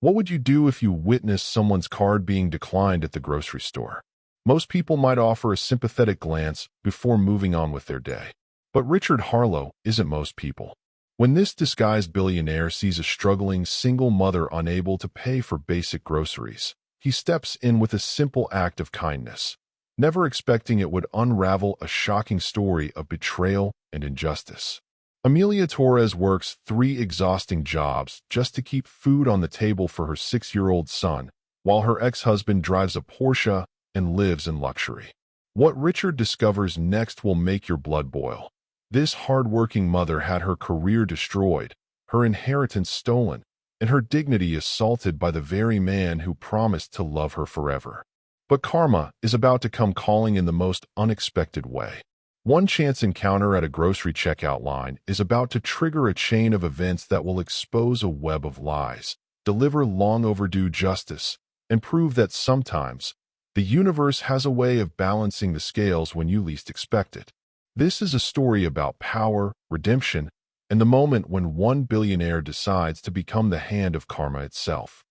What would you do if you witnessed someone's card being declined at the grocery store? Most people might offer a sympathetic glance before moving on with their day. But Richard Harlow isn't most people. When this disguised billionaire sees a struggling single mother unable to pay for basic groceries, he steps in with a simple act of kindness, never expecting it would unravel a shocking story of betrayal and injustice. Amelia Torres works 3 exhausting jobs just to keep food on the table for her 6-year-old son, while her ex-husband drives a Porsche and lives in luxury. What Richard discovers next will make your blood boil. This hard-working mother had her career destroyed, her inheritance stolen, and her dignity assaulted by the very man who promised to love her forever. But karma is about to come calling in the most unexpected way. One chance encounter at a grocery checkout line is about to trigger a chain of events that will expose a web of lies, deliver long overdue justice, and prove that sometimes the universe has a way of balancing the scales when you least expect it. This is a story about power, redemption, and the moment when one billionaire decides to become the hand of karma itself.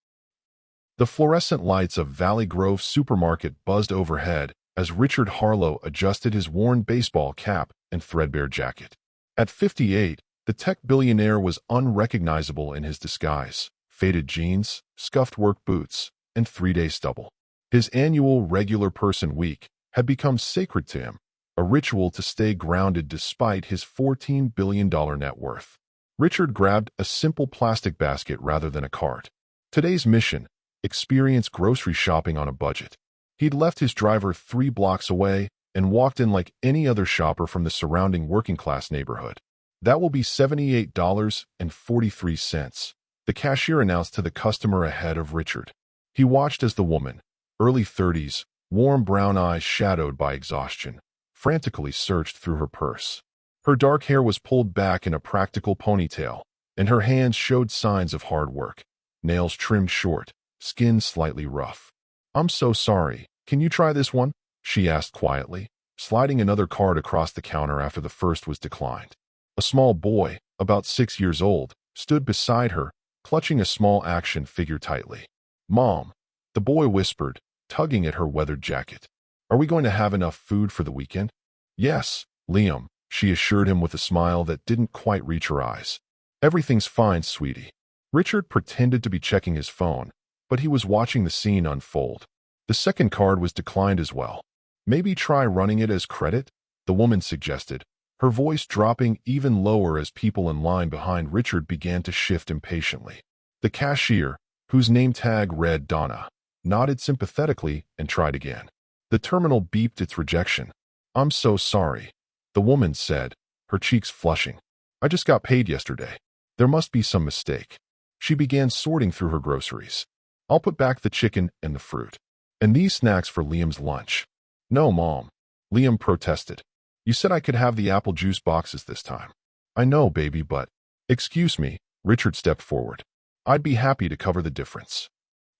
The fluorescent lights of Valley Grove supermarket buzzed overhead as Richard Harlow adjusted his worn baseball cap and threadbare jacket. At 58, the tech billionaire was unrecognizable in his disguise: faded jeans, scuffed work boots, and 3-day stubble. His annual regular person week had become sacred to him, a ritual to stay grounded despite his $14 billion net worth. Richard grabbed a simple plastic basket rather than a cart. Today's mission: experience grocery shopping on a budget. He'd left his driver 3 blocks away and walked in like any other shopper from the surrounding working-class neighborhood. "That will be $78.43, the cashier announced to the customer ahead of Richard. He watched as the woman, early 30s, warm brown eyes shadowed by exhaustion, frantically searched through her purse. Her dark hair was pulled back in a practical ponytail, and her hands showed signs of hard work, nails trimmed short, skin slightly rough. "I'm so sorry. Can you try this one?" she asked quietly, sliding another card across the counter after the first was declined. A small boy, about 6 years old, stood beside her, clutching a small action figure tightly. "Mom," the boy whispered, tugging at her weathered jacket. "Are we going to have enough food for the weekend?" "Yes, Liam," she assured him with a smile that didn't quite reach her eyes. "Everything's fine, sweetie." Richard pretended to be checking his phone, but he was watching the scene unfold. The second card was declined as well. "Maybe try running it as credit," the woman suggested, her voice dropping even lower as people in line behind Richard began to shift impatiently. The cashier, whose name tag read Donna, nodded sympathetically and tried again. The terminal beeped its rejection. "I'm so sorry," the woman said, her cheeks flushing. "I just got paid yesterday. There must be some mistake." She began sorting through her groceries. "I'll put back the chicken and the fruit. And these snacks for Liam's lunch." "No, Mom," Liam protested. "You said I could have the apple juice boxes this time." "I know, baby, but—" "Excuse me," Richard stepped forward. "I'd be happy to cover the difference."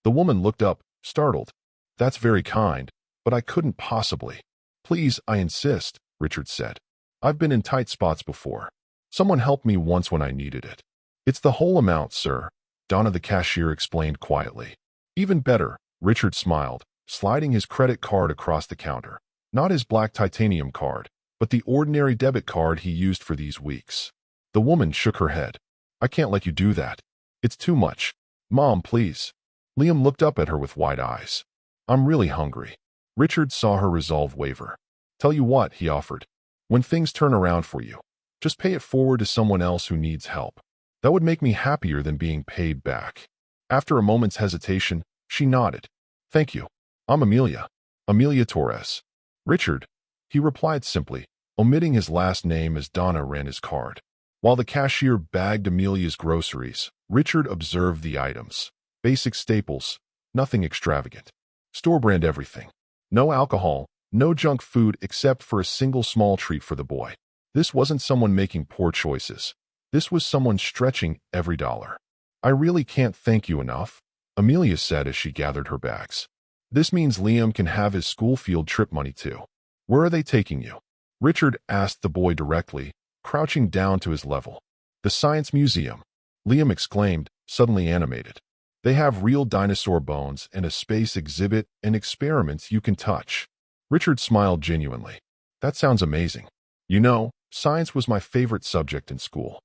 The woman looked up, startled. "That's very kind, but I couldn't possibly." "Please, I insist," Richard said. "I've been in tight spots before. Someone helped me once when I needed it." "It's the whole amount, sir," Donna the cashier explained quietly. "Even better," Richard smiled, sliding his credit card across the counter. Not his black titanium card, but the ordinary debit card he used for these weeks. The woman shook her head. "I can't let you do that. It's too much. Mom, please." Liam looked up at her with wide eyes. "I'm really hungry." Richard saw her resolve waver. "Tell you what," he offered. "When things turn around for you, just pay it forward to someone else who needs help. That would make me happier than being paid back." After a moment's hesitation, she nodded. "Thank you. I'm Amelia. Amelia Torres." "Richard," he replied simply, omitting his last name as Donna ran his card. While the cashier bagged Amelia's groceries, Richard observed the items. Basic staples, nothing extravagant. Store-brand everything. No alcohol, no junk food except for a single small treat for the boy. This wasn't someone making poor choices. This was someone stretching every dollar. "I really can't thank you enough," Amelia said as she gathered her bags. "This means Liam can have his school field trip money too." "Where are they taking you?" Richard asked the boy directly, crouching down to his level. "The Science Museum," Liam exclaimed, suddenly animated. They have real dinosaur bones and a space exhibit and experiments you can touch. Richard smiled genuinely. That sounds amazing. You know, science was my favorite subject in school.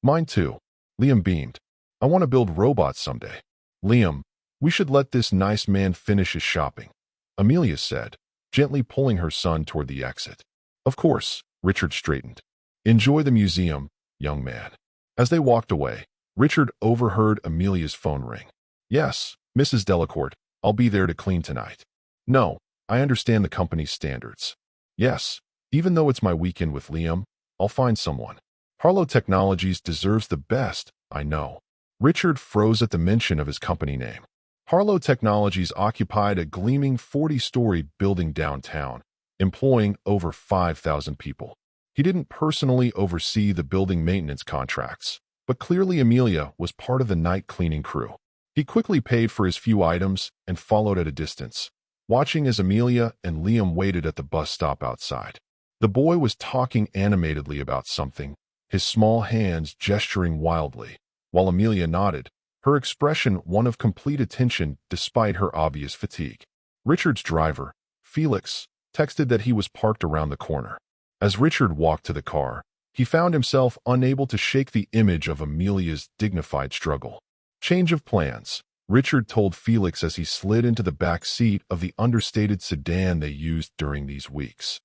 Mine too. Liam beamed. I want to build robots someday. Liam, we should let this nice man finish his shopping, Amelia said, gently pulling her son toward the exit. Of course, Richard straightened. Enjoy the museum, young man. As they walked away, Richard overheard Amelia's phone ring. Yes, Mrs. Delacourt, I'll be there to clean tonight. No, I understand the company's standards. Yes, even though it's my weekend with Liam, I'll find someone. Harlow Technologies deserves the best, I know. Richard froze at the mention of his company name. Harlow Technologies occupied a gleaming 40-story building downtown, employing over 5,000 people. He didn't personally oversee the building maintenance contracts, but clearly Amelia was part of the night cleaning crew. He quickly paid for his few items and followed at a distance, watching as Amelia and Liam waited at the bus stop outside. The boy was talking animatedly about something, his small hands gesturing wildly, while Amelia nodded, her expression one of complete attention despite her obvious fatigue. Richard's driver, Felix, texted that he was parked around the corner. As Richard walked to the car, he found himself unable to shake the image of Amelia's dignified struggle. Change of plans, Richard told Felix as he slid into the back seat of the understated sedan they used during these weeks.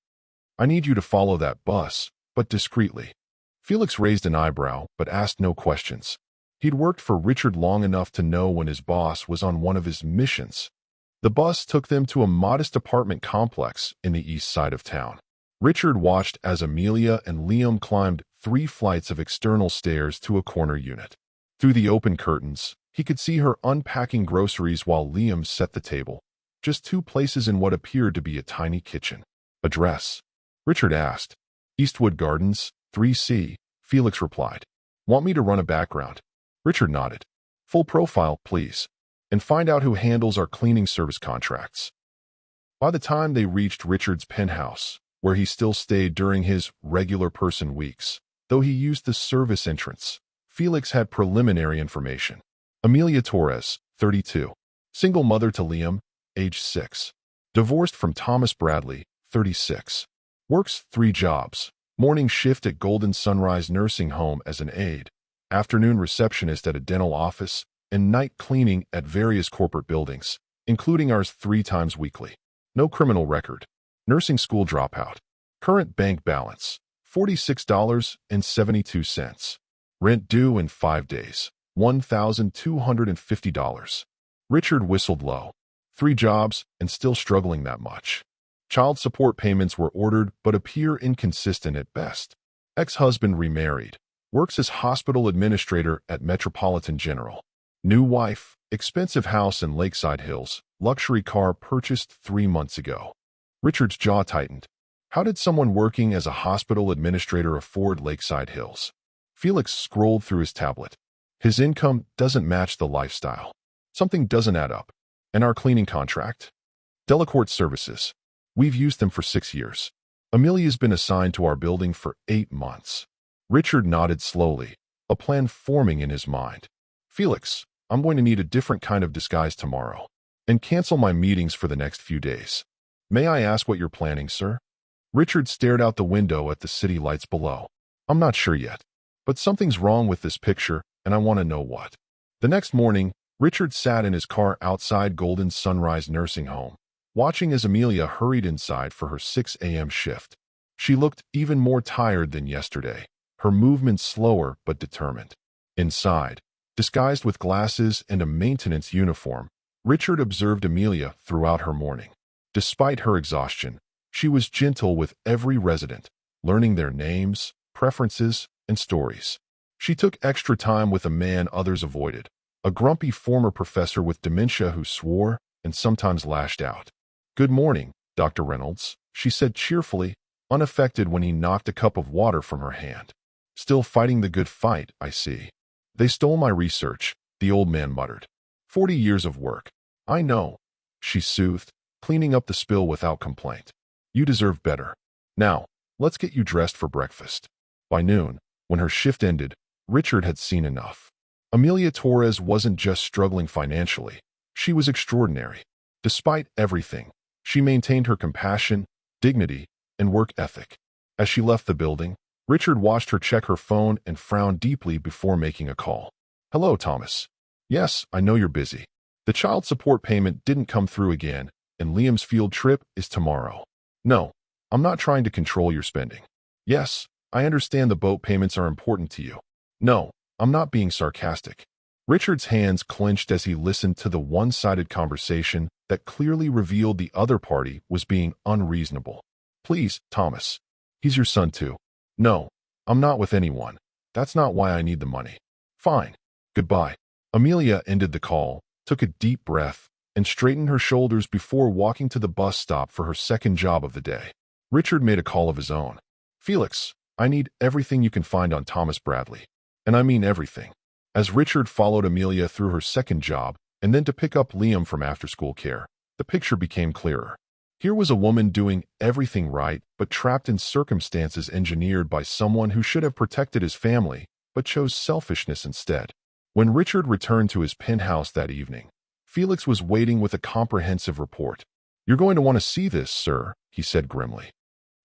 I need you to follow that bus, but discreetly. Felix raised an eyebrow, but asked no questions. He'd worked for Richard long enough to know when his boss was on one of his missions. The bus took them to a modest apartment complex in the east side of town. Richard watched as Amelia and Liam climbed 3 flights of external stairs to a corner unit. Through the open curtains, he could see her unpacking groceries while Liam set the table. Just 2 places in what appeared to be a tiny kitchen. Address? Richard asked. Eastwood Gardens, 3C, Felix replied. Want me to run a background? Richard nodded. Full profile, please. And find out who handles our cleaning service contracts. By the time they reached Richard's penthouse, where he still stayed during his regular person weeks, though he used the service entrance, Felix had preliminary information. Amelia Torres, 32. Single mother to Liam, age 6. Divorced from Thomas Bradley, 36. Works 3 jobs. Morning shift at Golden Sunrise Nursing Home as an aide, afternoon receptionist at a dental office, and night cleaning at various corporate buildings, including ours 3 times weekly. No criminal record. Nursing school dropout. Current bank balance, $46.72. Rent due in 5 days, $1,250. Richard whistled low. 3 jobs and still struggling that much. Child support payments were ordered but appear inconsistent at best. Ex-husband remarried. Works as hospital administrator at Metropolitan General. New wife, expensive house in Lakeside Hills, luxury car purchased 3 months ago. Richard's jaw tightened. How did someone working as a hospital administrator afford Lakeside Hills? Felix scrolled through his tablet. His income doesn't match the lifestyle. Something doesn't add up. And our cleaning contract? Delacourt Services. We've used them for 6 years. Amelia's been assigned to our building for 8 months. Richard nodded slowly, a plan forming in his mind. Felix, I'm going to need a different kind of disguise tomorrow, and cancel my meetings for the next few days. May I ask what you're planning, sir? Richard stared out the window at the city lights below. I'm not sure yet, but something's wrong with this picture, and I want to know what. The next morning, Richard sat in his car outside Golden Sunrise Nursing Home, watching as Amelia hurried inside for her 6 a.m. shift. She looked even more tired than yesterday, her movements slower but determined. Inside, disguised with glasses and a maintenance uniform, Richard observed Amelia throughout her morning. Despite her exhaustion, she was gentle with every resident, learning their names, preferences, and stories. She took extra time with a man others avoided, a grumpy former professor with dementia who swore and sometimes lashed out. Good morning, Dr. Reynolds, she said cheerfully, unaffected when he knocked a cup of water from her hand. Still fighting the good fight, I see. They stole my research, the old man muttered. 40 years of work. I know, she soothed, cleaning up the spill without complaint. You deserve better. Now, let's get you dressed for breakfast. By noon, when her shift ended, Richard had seen enough. Amelia Torres wasn't just struggling financially. She was extraordinary. Despite everything, she maintained her compassion, dignity, and work ethic. As she left the building, Richard watched her check her phone and frown deeply before making a call. "Hello, Thomas. Yes, I know you're busy. The child support payment didn't come through again, and Liam's field trip is tomorrow. No, I'm not trying to control your spending. Yes, I understand the boat payments are important to you. No, I'm not being sarcastic." Richard's hands clenched as he listened to the one-sided conversation that clearly revealed the other party was being unreasonable. "Please, Thomas. He's your son too." "No, I'm not with anyone. That's not why I need the money." "Fine. Goodbye." Amelia ended the call, took a deep breath, and straightened her shoulders before walking to the bus stop for her second job of the day. Richard made a call of his own. "Felix, I need everything you can find on Thomas Bradley. And I mean everything." As Richard followed Amelia through her second job and then to pick up Liam from after-school care, the picture became clearer. Here was a woman doing everything right but trapped in circumstances engineered by someone who should have protected his family but chose selfishness instead. When Richard returned to his penthouse that evening, Felix was waiting with a comprehensive report. "You're going to want to see this, sir," he said grimly.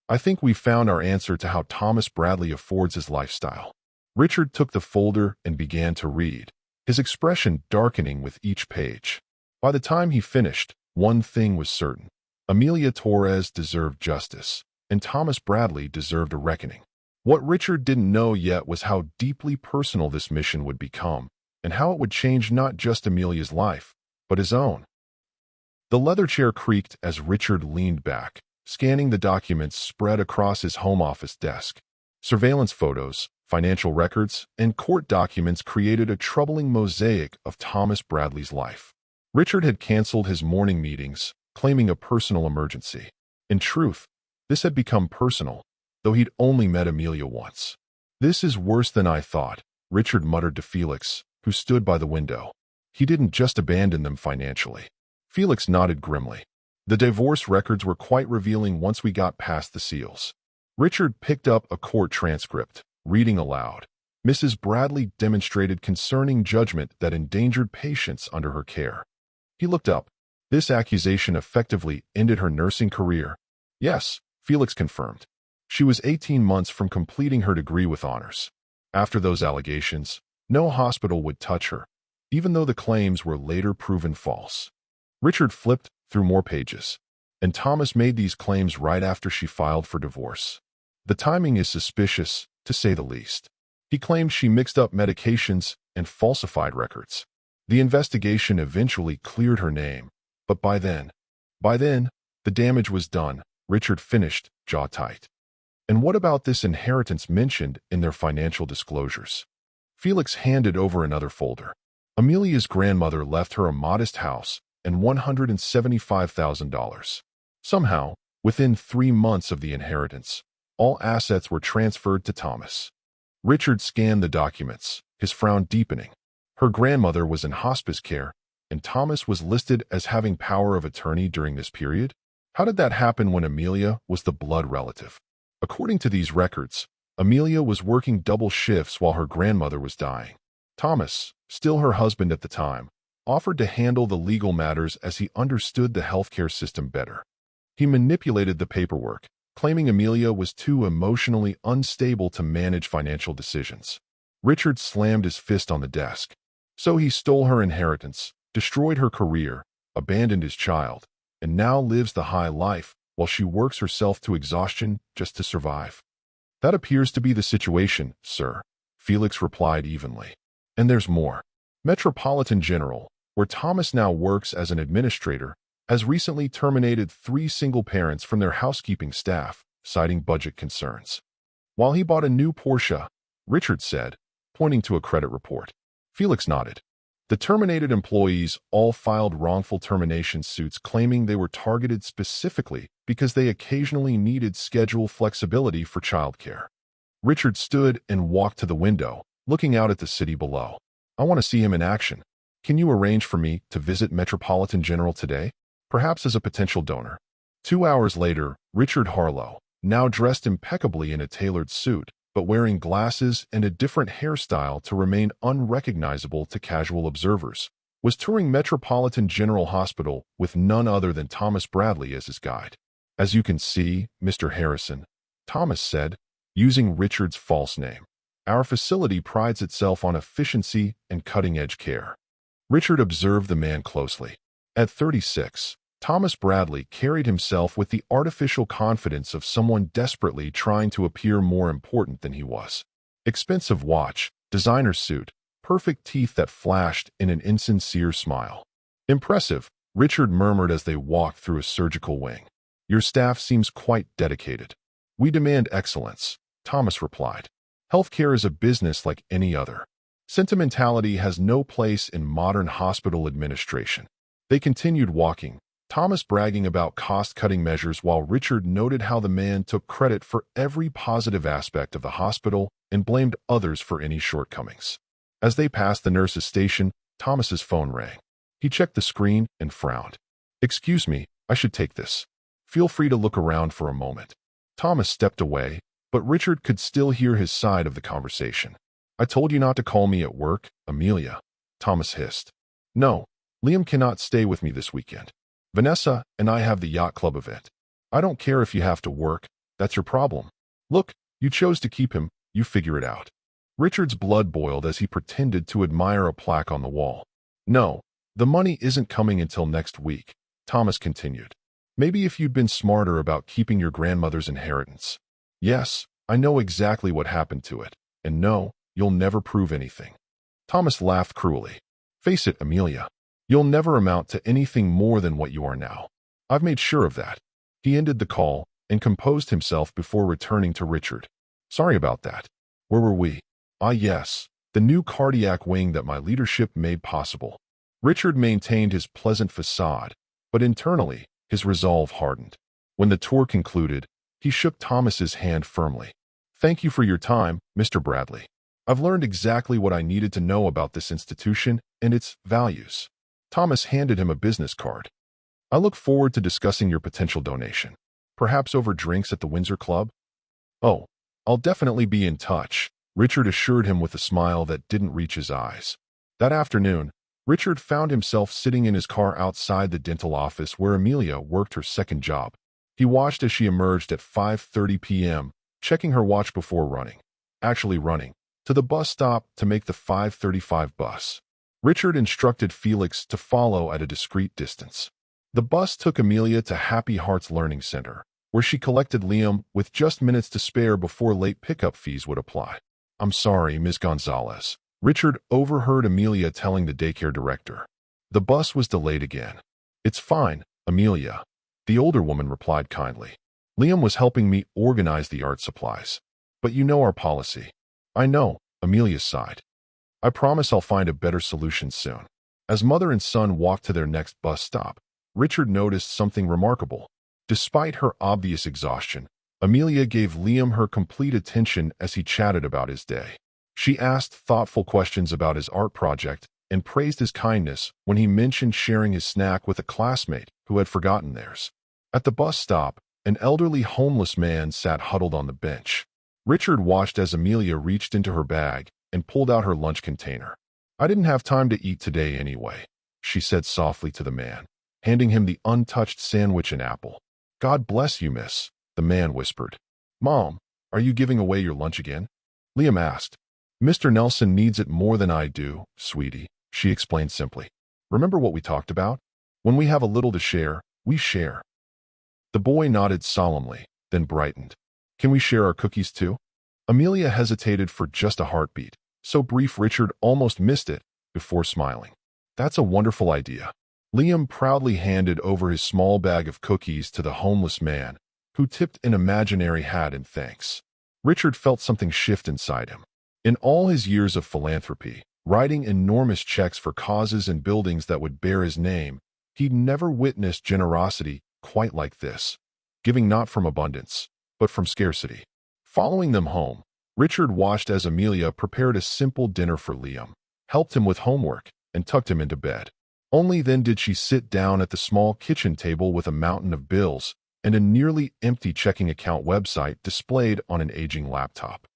"I think we've found our answer to how Thomas Bradley affords his lifestyle." Richard took the folder and began to read, his expression darkening with each page. By the time he finished, one thing was certain. Amelia Torres deserved justice, and Thomas Bradley deserved a reckoning. What Richard didn't know yet was how deeply personal this mission would become, and how it would change not just Amelia's life, but his own. The leather chair creaked as Richard leaned back, scanning the documents spread across his home office desk. Surveillance photos, financial records, and court documents created a troubling mosaic of Thomas Bradley's life. Richard had canceled his morning meetings, claiming a personal emergency. In truth, this had become personal, though he'd only met Amelia once. "This is worse than I thought," Richard muttered to Felix, who stood by the window. He didn't just abandon them financially. Felix nodded grimly. "The divorce records were quite revealing once we got past the seals." Richard picked up a court transcript, reading aloud. "Mrs. Bradley demonstrated concerning judgment that endangered patients under her care." He looked up. "This accusation effectively ended her nursing career." "Yes," Felix confirmed. "She was 18 months from completing her degree with honors. After those allegations, no hospital would touch her, even though the claims were later proven false." Richard flipped through more pages. "And Thomas made these claims right after she filed for divorce. The timing is suspicious, to say the least. He claimed she mixed up medications and falsified records. The investigation eventually cleared her name, but by then, the damage was done," Richard finished, jaw tight. "And what about this inheritance mentioned in their financial disclosures?" Felix handed over another folder. "Amelia's grandmother left her a modest house and $175,000. Somehow, within 3 months of the inheritance, all assets were transferred to Thomas." Richard scanned the documents, his frown deepening. Her grandmother was in hospice care, and Thomas was listed as having power of attorney during this period? How did that happen when Amelia was the blood relative? According to these records, Amelia was working double shifts while her grandmother was dying. Thomas, still her husband at the time, offered to handle the legal matters as he understood the healthcare system better. He manipulated the paperwork, claiming Amelia was too emotionally unstable to manage financial decisions. Richard slammed his fist on the desk. So he stole her inheritance, destroyed her career, abandoned his child, and now lives the high life while she works herself to exhaustion just to survive. "That appears to be the situation, sir," Felix replied evenly. "And there's more. Metropolitan General, where Thomas now works as an administrator, has recently terminated 3 single parents from their housekeeping staff, citing budget concerns. While he bought a new Porsche," Richard said, pointing to a credit report. Felix nodded. "The terminated employees all filed wrongful termination suits claiming they were targeted specifically because they occasionally needed schedule flexibility for childcare." Richard stood and walked to the window, looking out at the city below. "I want to see him in action. Can you arrange for me to visit Metropolitan General today? Perhaps as a potential donor." 2 hours later, Richard Harlow, now dressed impeccably in a tailored suit, but wearing glasses and a different hairstyle to remain unrecognizable to casual observers, was touring Metropolitan General Hospital with none other than Thomas Bradley as his guide. "As you can see, Mr. Harrison," Thomas said, using Richard's false name, "our facility prides itself on efficiency and cutting-edge care." Richard observed the man closely. At 36, Thomas Bradley carried himself with the artificial confidence of someone desperately trying to appear more important than he was. Expensive watch, designer suit, perfect teeth that flashed in an insincere smile. "Impressive," Richard murmured as they walked through a surgical wing. "Your staff seems quite dedicated." "We demand excellence," Thomas replied. "Healthcare is a business like any other. Sentimentality has no place in modern hospital administration." They continued walking, Thomas bragging about cost-cutting measures while Richard noted how the man took credit for every positive aspect of the hospital and blamed others for any shortcomings. As they passed the nurse's station, Thomas's phone rang. He checked the screen and frowned. "Excuse me, I should take this. Feel free to look around for a moment." Thomas stepped away, but Richard could still hear his side of the conversation. "I told you not to call me at work, Amelia," Thomas hissed. "No, Liam cannot stay with me this weekend. Vanessa and I have the yacht club event. I don't care if you have to work, that's your problem. Look, you chose to keep him, you figure it out." Richard's blood boiled as he pretended to admire a plaque on the wall. "No, the money isn't coming until next week," Thomas continued. "Maybe if you'd been smarter about keeping your grandmother's inheritance." "Yes, I know exactly what happened to it, and no, you'll never prove anything." Thomas laughed cruelly. "Face it, Amelia. You'll never amount to anything more than what you are now. I've made sure of that." He ended the call and composed himself before returning to Richard. "Sorry about that. Where were we? Ah, yes, the new cardiac wing that my leadership made possible." Richard maintained his pleasant facade, but internally, his resolve hardened. When the tour concluded, he shook Thomas's hand firmly. "Thank you for your time, Mr. Bradley. I've learned exactly what I needed to know about this institution and its values." Thomas handed him a business card. "I look forward to discussing your potential donation. Perhaps over drinks at the Windsor Club?" "Oh, I'll definitely be in touch," Richard assured him with a smile that didn't reach his eyes. That afternoon, Richard found himself sitting in his car outside the dental office where Amelia worked her second job. He watched as she emerged at 5:30 p.m., checking her watch before running to the bus stop to make the 5:35 bus. Richard instructed Felix to follow at a discreet distance. The bus took Amelia to Happy Hearts Learning Center, where she collected Liam with just minutes to spare before late pickup fees would apply. "I'm sorry, Ms. Gonzalez," Richard overheard Amelia telling the daycare director. "The bus was delayed again." "It's fine, Amelia," the older woman replied kindly. "Liam was helping me organize the art supplies. But you know our policy." "I know," Amelia sighed. "I promise I'll find a better solution soon." As mother and son walked to their next bus stop, Richard noticed something remarkable. Despite her obvious exhaustion, Amelia gave Liam her complete attention as he chatted about his day. She asked thoughtful questions about his art project and praised his kindness when he mentioned sharing his snack with a classmate who had forgotten theirs. At the bus stop, an elderly homeless man sat huddled on the bench. Richard watched as Amelia reached into her bag and pulled out her lunch container. "I didn't have time to eat today anyway," she said softly to the man, handing him the untouched sandwich and apple. "God bless you, miss," the man whispered. "Mom, are you giving away your lunch again?" Liam asked. "Mr. Nelson needs it more than I do, sweetie," she explained simply. "Remember what we talked about? When we have a little to share, we share." The boy nodded solemnly, then brightened. "Can we share our cookies too?" Amelia hesitated for just a heartbeat, so brief Richard almost missed it, before smiling. "That's a wonderful idea." Liam proudly handed over his small bag of cookies to the homeless man, who tipped an imaginary hat in thanks. Richard felt something shift inside him. In all his years of philanthropy, writing enormous checks for causes and buildings that would bear his name, he'd never witnessed generosity quite like this, giving not from abundance, but from scarcity. Following them home, Richard watched as Amelia prepared a simple dinner for Liam, helped him with homework, and tucked him into bed. Only then did she sit down at the small kitchen table with a mountain of bills and a nearly empty checking account website displayed on an aging laptop.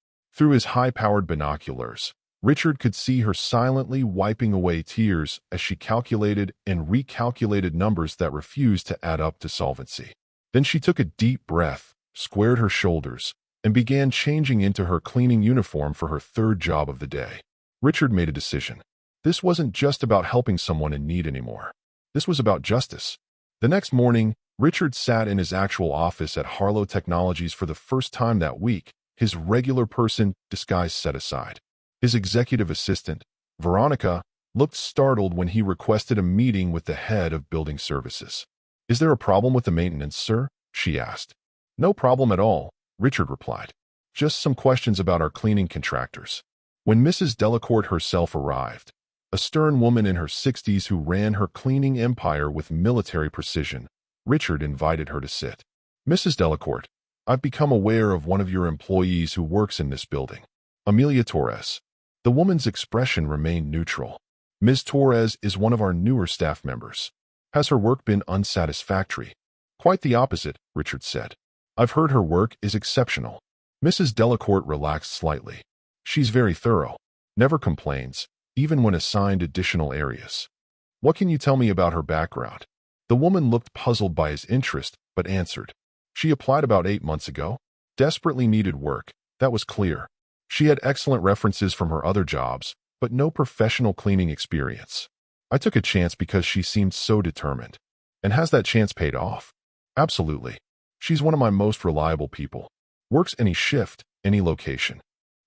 Through his high-powered binoculars, Richard could see her silently wiping away tears as she calculated and recalculated numbers that refused to add up to solvency. Then she took a deep breath, squared her shoulders, and began changing into her cleaning uniform for her third job of the day. Richard made a decision. This wasn't just about helping someone in need anymore. This was about justice. The next morning, Richard sat in his actual office at Harlow Technologies for the first time that week, his regular person disguise set aside. His executive assistant, Veronica, looked startled when he requested a meeting with the head of building services. "Is there a problem with the maintenance, sir?" she asked. "No problem at all," Richard replied. "Just some questions about our cleaning contractors." When Mrs. Delacourt herself arrived, a stern woman in her 60s who ran her cleaning empire with military precision, Richard invited her to sit. "Mrs. Delacourt, I've become aware of one of your employees who works in this building, Amelia Torres." The woman's expression remained neutral. "Ms. Torres is one of our newer staff members. Has her work been unsatisfactory?" "Quite the opposite," Richard said. "I've heard her work is exceptional." Mrs. Delacourt relaxed slightly. "She's very thorough, never complains, even when assigned additional areas." "What can you tell me about her background?" The woman looked puzzled by his interest, but answered. "She applied about 8 months ago. Desperately needed work, that was clear. She had excellent references from her other jobs, but no professional cleaning experience. I took a chance because she seemed so determined." "And has that chance paid off?" "Absolutely. She's one of my most reliable people. Works any shift, any location."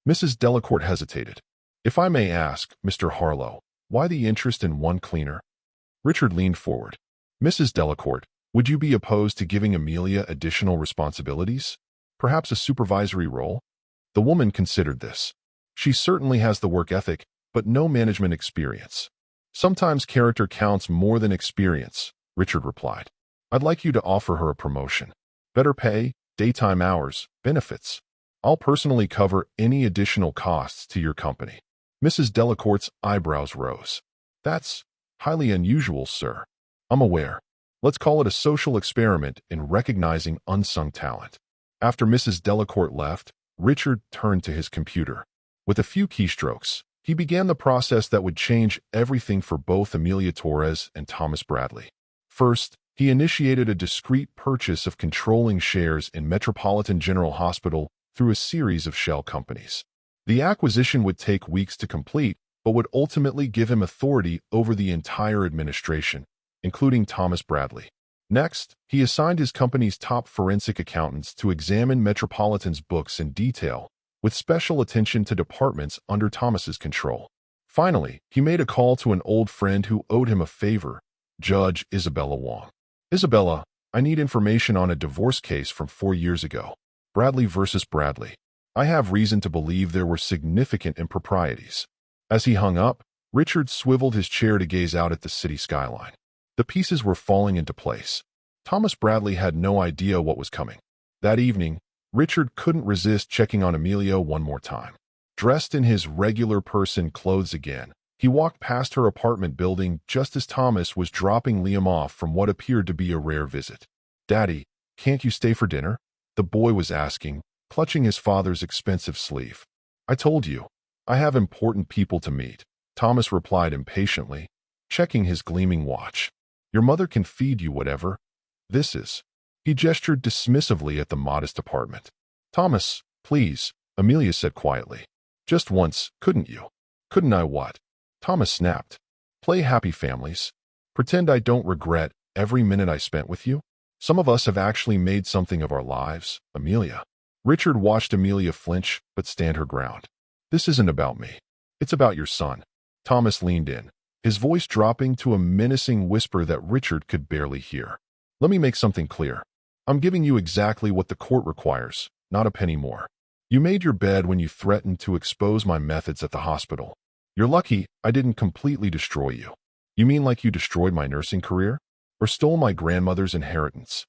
Mrs. Delacourt hesitated. "If I may ask, Mr. Harlow, why the interest in one cleaner?" Richard leaned forward. "Mrs. Delacourt, would you be opposed to giving Amelia additional responsibilities? Perhaps a supervisory role?" The woman considered this. "She certainly has the work ethic, but no management experience." "Sometimes character counts more than experience," Richard replied. "I'd like you to offer her a promotion. Better pay, daytime hours, benefits. I'll personally cover any additional costs to your company." Mrs. Delacourt's eyebrows rose. "That's highly unusual, sir." "I'm aware. Let's call it a social experiment in recognizing unsung talent." After Mrs. Delacourt left, Richard turned to his computer. With a few keystrokes, he began the process that would change everything for both Amelia Torres and Thomas Bradley. First, he initiated a discreet purchase of controlling shares in Metropolitan General Hospital through a series of shell companies. The acquisition would take weeks to complete, but would ultimately give him authority over the entire administration, including Thomas Bradley. Next, he assigned his company's top forensic accountants to examine Metropolitan's books in detail, with special attention to departments under Thomas's control. Finally, he made a call to an old friend who owed him a favor, Judge Isabella Wong. "Isabella, I need information on a divorce case from 4 years ago. Bradley versus Bradley. I have reason to believe there were significant improprieties." As he hung up, Richard swiveled his chair to gaze out at the city skyline. The pieces were falling into place. Thomas Bradley had no idea what was coming. That evening, Richard couldn't resist checking on Amelia one more time. Dressed in his regular person clothes again, he walked past her apartment building just as Thomas was dropping Liam off from what appeared to be a rare visit. "Daddy, can't you stay for dinner?" the boy was asking, clutching his father's expensive sleeve. "I told you, I have important people to meet," Thomas replied impatiently, checking his gleaming watch. "Your mother can feed you whatever this is." He gestured dismissively at the modest apartment. "Thomas, please," Amelia said quietly. "Just once, couldn't you?" "Couldn't I what?" Thomas snapped. "Play happy families. Pretend I don't regret every minute I spent with you. Some of us have actually made something of our lives, Amelia." Richard watched Amelia flinch, but stand her ground. "This isn't about me. It's about your son." Thomas leaned in, his voice dropping to a menacing whisper that Richard could barely hear. "Let me make something clear. I'm giving you exactly what the court requires, not a penny more. You made your bed when you threatened to expose my methods at the hospital. You're lucky I didn't completely destroy you." "You mean like you destroyed my nursing career? Or stole my grandmother's inheritance?"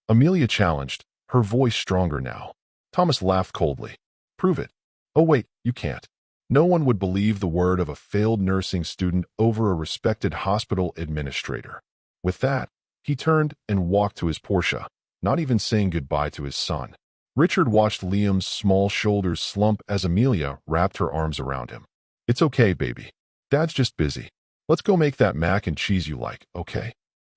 Amelia challenged, her voice stronger now. Thomas laughed coldly. "Prove it." "Oh wait, you can't. No one would believe the word of a failed nursing student over a respected hospital administrator." With that, he turned and walked to his Porsche, not even saying goodbye to his son. Richard watched Liam's small shoulders slump as Amelia wrapped her arms around him. "It's okay, baby. Dad's just busy. Let's go make that mac and cheese you like, okay?"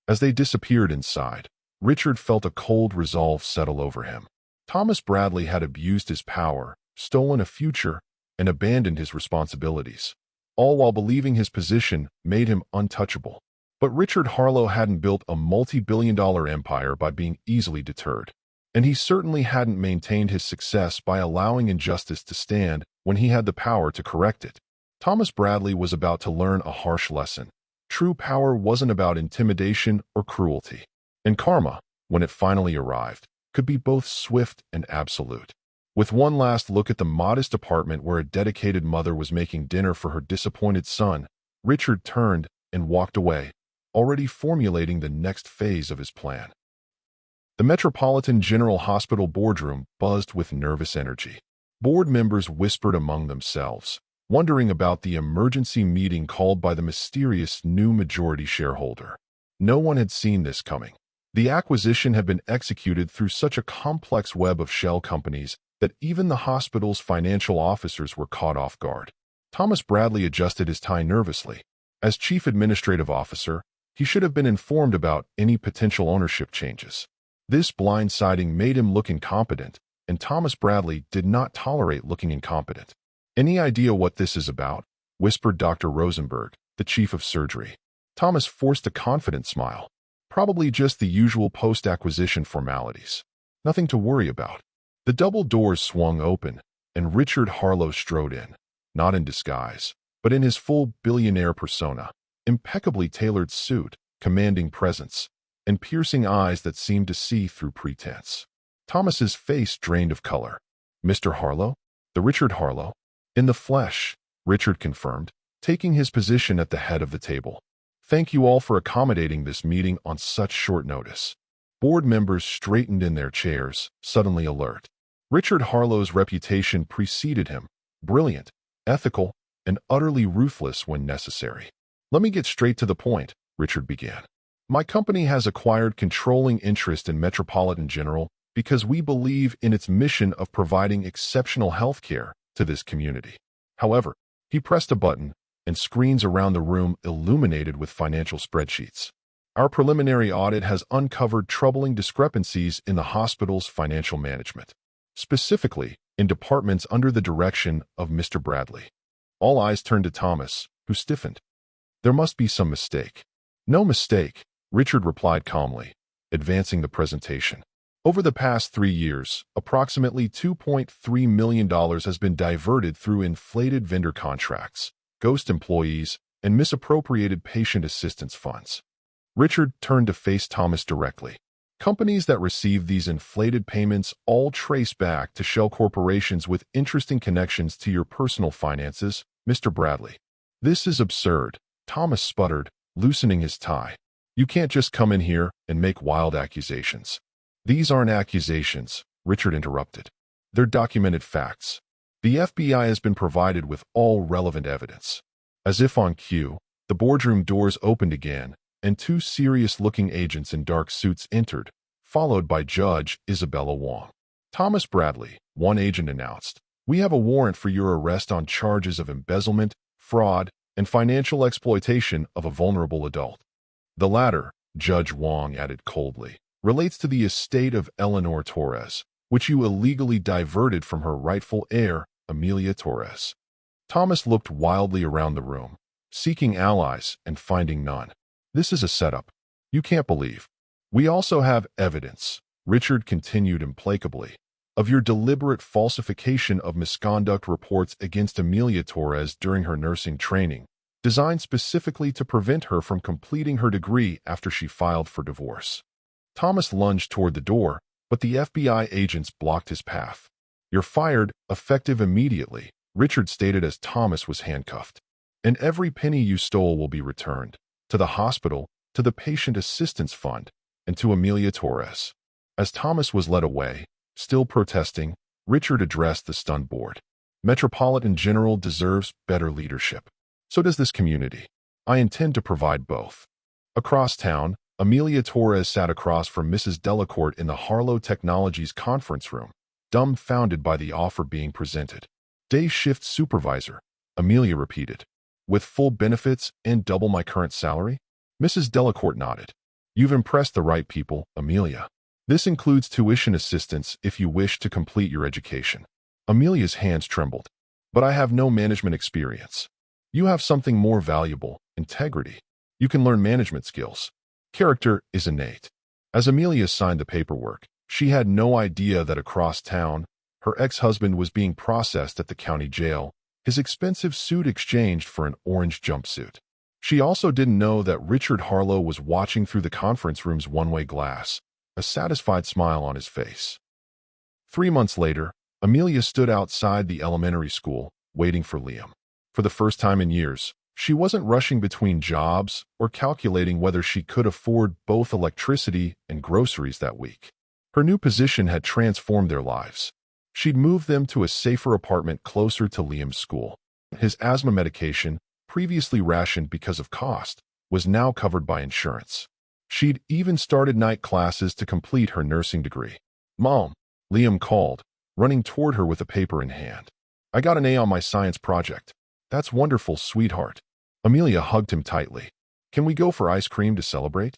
As they disappeared inside, Richard felt a cold resolve settle over him. Thomas Bradley had abused his power, stolen a future, and abandoned his responsibilities, all while believing his position made him untouchable. But Richard Harlow hadn't built a multi-billion-dollar empire by being easily deterred. And he certainly hadn't maintained his success by allowing injustice to stand when he had the power to correct it. Thomas Bradley was about to learn a harsh lesson. True power wasn't about intimidation or cruelty. And karma, when it finally arrived, could be both swift and absolute. With one last look at the modest apartment where a dedicated mother was making dinner for her disappointed son, Richard turned and walked away, already formulating the next phase of his plan. The Metropolitan General Hospital boardroom buzzed with nervous energy. Board members whispered among themselves, wondering about the emergency meeting called by the mysterious new majority shareholder. No one had seen this coming. The acquisition had been executed through such a complex web of shell companies that even the hospital's financial officers were caught off guard. Thomas Bradley adjusted his tie nervously. As chief administrative officer, he should have been informed about any potential ownership changes. This blindsiding made him look incompetent, and Thomas Bradley did not tolerate looking incompetent. "Any idea what this is about?" whispered Dr. Rosenberg, the chief of surgery. Thomas forced a confident smile. "Probably just the usual post-acquisition formalities. Nothing to worry about." The double doors swung open, and Richard Harlow strode in, not in disguise, but in his full billionaire persona, impeccably tailored suit, commanding presence, and piercing eyes that seemed to see through pretense. Thomas's face drained of color. "Mr. Harlow? The Richard Harlow?" "In the flesh," Richard confirmed, taking his position at the head of the table. "Thank you all for accommodating this meeting on such short notice." Board members straightened in their chairs, suddenly alert. Richard Harlow's reputation preceded him: brilliant, ethical, and utterly ruthless when necessary. "Let me get straight to the point," Richard began. "My company has acquired controlling interest in Metropolitan General because we believe in its mission of providing exceptional health care to this community." However, he pressed a button, and screens around the room illuminated with financial spreadsheets. "Our preliminary audit has uncovered troubling discrepancies in the hospital's financial management, specifically in departments under the direction of Mr. Bradley." All eyes turned to Thomas, who stiffened. "There must be some mistake." "No mistake," Richard replied calmly, advancing the presentation. "Over the past 3 years, approximately $2.3 million has been diverted through inflated vendor contracts, ghost employees, and misappropriated patient assistance funds." Richard turned to face Thomas directly. "Companies that receive these inflated payments all trace back to shell corporations with interesting connections to your personal finances, Mr. Bradley." "This is absurd," Thomas sputtered, loosening his tie. "You can't just come in here and make wild accusations." "These aren't accusations," Richard interrupted. "They're documented facts. The FBI has been provided with all relevant evidence." As if on cue, the boardroom doors opened again, and 2 serious-looking agents in dark suits entered, followed by Judge Isabella Wong. "Thomas Bradley," one agent announced, "we have a warrant for your arrest on charges of embezzlement, fraud, and financial exploitation of a vulnerable adult." The latter, Judge Wong added coldly, "relates to the estate of Eleanor Torres, which you illegally diverted from her rightful heir, Amelia Torres." Thomas looked wildly around the room, seeking allies and finding none. "This is a setup. You can't believe." "We also have evidence," Richard continued implacably, "of your deliberate falsification of misconduct reports against Amelia Torres during her nursing training, designed specifically to prevent her from completing her degree after she filed for divorce." Thomas lunged toward the door, but the FBI agents blocked his path. "You're fired, effective immediately," Richard stated as Thomas was handcuffed. "And every penny you stole will be returned, to the hospital, to the patient assistance fund, and to Amelia Torres." As Thomas was led away, still protesting, Richard addressed the stunned board. "Metropolitan General deserves better leadership. So does this community. I intend to provide both." Across town, Amelia Torres sat across from Mrs. Delacourt in the Harlow Technologies conference room, dumbfounded by the offer being presented. Day shift supervisor, Amelia repeated. With full benefits and double my current salary? Mrs. Delacourt nodded. You've impressed the right people, Amelia. This includes tuition assistance if you wish to complete your education. Amelia's hands trembled. But I have no management experience. You have something more valuable, integrity. You can learn management skills. Character is innate. As Amelia signed the paperwork, she had no idea that across town, her ex-husband was being processed at the county jail, his expensive suit exchanged for an orange jumpsuit. She also didn't know that Richard Harlow was watching through the conference room's one-way glass, a satisfied smile on his face. 3 months later, Amelia stood outside the elementary school, waiting for Liam. For the first time in years, she wasn't rushing between jobs or calculating whether she could afford both electricity and groceries that week. Her new position had transformed their lives. She'd moved them to a safer apartment closer to Liam's school. His asthma medication, previously rationed because of cost, was now covered by insurance. She'd even started night classes to complete her nursing degree. Mom, Liam called, running toward her with a paper in hand. I got an A on my science project. That's wonderful, sweetheart. Amelia hugged him tightly. Can we go for ice cream to celebrate?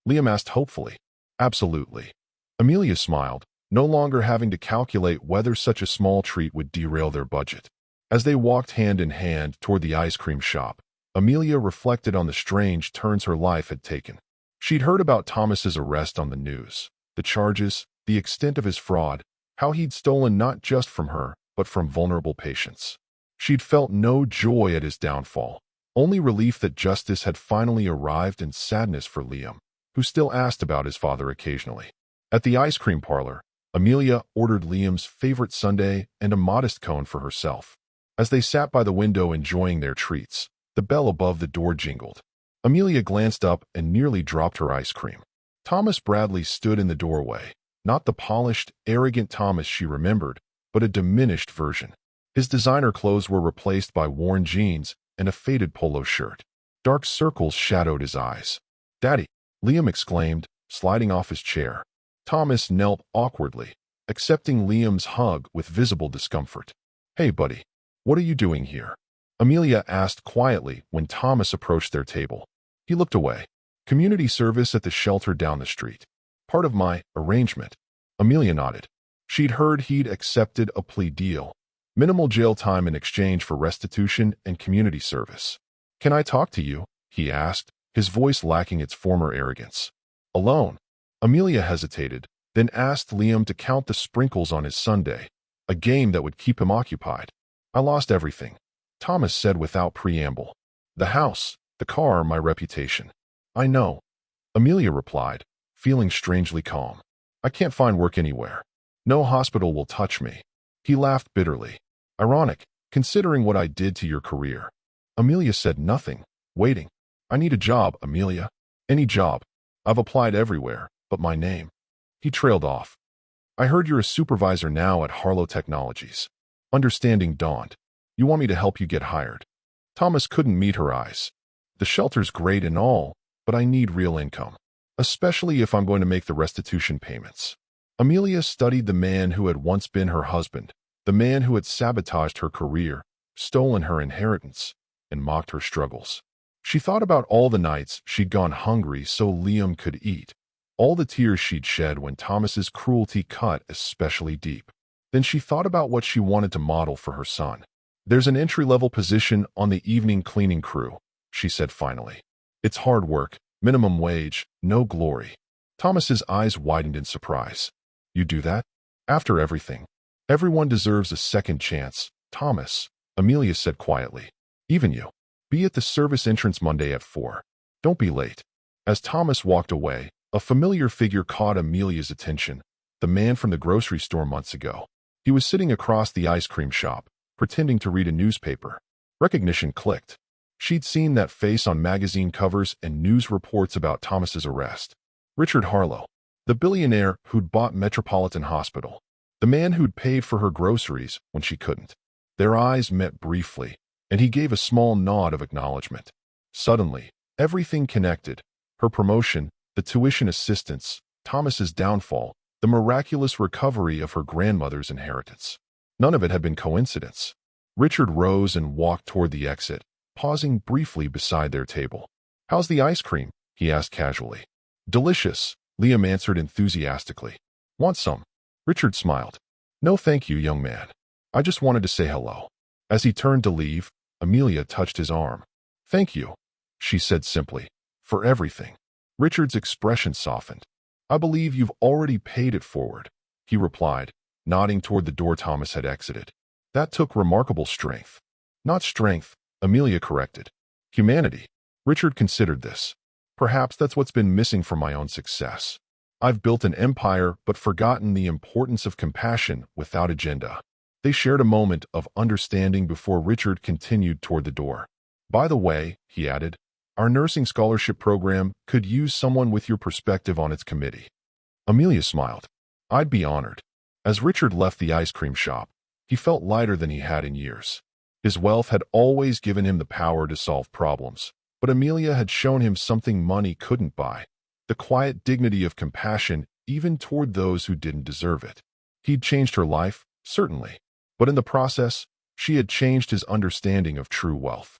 Liam asked hopefully. Absolutely. Amelia smiled, no longer having to calculate whether such a small treat would derail their budget. As they walked hand in hand toward the ice cream shop, Amelia reflected on the strange turns her life had taken. She'd heard about Thomas's arrest on the news, the charges, the extent of his fraud, how he'd stolen not just from her, but from vulnerable patients. She'd felt no joy at his downfall, only relief that justice had finally arrived and sadness for Liam, who still asked about his father occasionally. At the ice cream parlor, Amelia ordered Liam's favorite sundae and a modest cone for herself. As they sat by the window enjoying their treats, the bell above the door jingled. Amelia glanced up and nearly dropped her ice cream. Thomas Bradley stood in the doorway, not the polished, arrogant Thomas she remembered, but a diminished version. His designer clothes were replaced by worn jeans and a faded polo shirt. Dark circles shadowed his eyes. Daddy, Liam exclaimed, sliding off his chair. Thomas knelt awkwardly, accepting Liam's hug with visible discomfort. Hey, buddy, what are you doing here? Amelia asked quietly when Thomas approached their table. He looked away. Community service at the shelter down the street. Part of my arrangement. Amelia nodded. She'd heard he'd accepted a plea deal. Minimal jail time in exchange for restitution and community service. Can I talk to you? He asked, his voice lacking its former arrogance. Alone? Amelia hesitated, then asked Liam to count the sprinkles on his sundae, a game that would keep him occupied. I lost everything, Thomas said without preamble. The house, the car, my reputation. I know, Amelia replied, feeling strangely calm. I can't find work anywhere. No hospital will touch me. He laughed bitterly. Ironic, considering what I did to your career. Amelia said nothing, waiting. I need a job, Amelia. Any job. I've applied everywhere, but my name. He trailed off. I heard you're a supervisor now at Harlow Technologies. Understanding dawned. You want me to help you get hired. Thomas couldn't meet her eyes. The shelter's great and all, but I need real income, especially if I'm going to make the restitution payments. Amelia studied the man who had once been her husband, the man who had sabotaged her career, stolen her inheritance, and mocked her struggles. She thought about all the nights she'd gone hungry so Liam could eat, all the tears she'd shed when Thomas's cruelty cut especially deep. Then she thought about what she wanted to model for her son. There's an entry-level position on the evening cleaning crew, she said finally. It's hard work, minimum wage, no glory. Thomas's eyes widened in surprise. You do that? After everything. Everyone deserves a second chance, Thomas, Amelia said quietly. Even you. Be at the service entrance Monday at 4. Don't be late. As Thomas walked away, a familiar figure caught Amelia's attention, the man from the grocery store months ago. He was sitting across the ice cream shop, pretending to read a newspaper. Recognition clicked. She'd seen that face on magazine covers and news reports about Thomas's arrest. Richard Harlow, the billionaire who'd bought Metropolitan Hospital, the man who'd paid for her groceries when she couldn't. Their eyes met briefly, and he gave a small nod of acknowledgement. Suddenly, everything connected. Her promotion, the tuition assistance, Thomas's downfall, the miraculous recovery of her grandmother's inheritance. None of it had been coincidence. Richard rose and walked toward the exit, pausing briefly beside their table. "How's the ice cream?" he asked casually. "Delicious," Liam answered enthusiastically. "Want some?" Richard smiled. "No thank you, young man. I just wanted to say hello." As he turned to leave, Amelia touched his arm. "Thank you," she said simply, "for everything." Richard's expression softened. "I believe you've already paid it forward," he replied, nodding toward the door Thomas had exited. "That took remarkable strength." "Not strength," Amelia corrected. "Humanity." Richard considered this. "Perhaps that's what's been missing from my own success. I've built an empire but forgotten the importance of compassion without agenda." They shared a moment of understanding before Richard continued toward the door. "By the way," he added, "our nursing scholarship program could use someone with your perspective on its committee." Amelia smiled. "I'd be honored." As Richard left the ice cream shop, he felt lighter than he had in years. His wealth had always given him the power to solve problems, but Amelia had shown him something money couldn't buy: the quiet dignity of compassion even toward those who didn't deserve it. He'd changed her life, certainly, but in the process, she had changed his understanding of true wealth.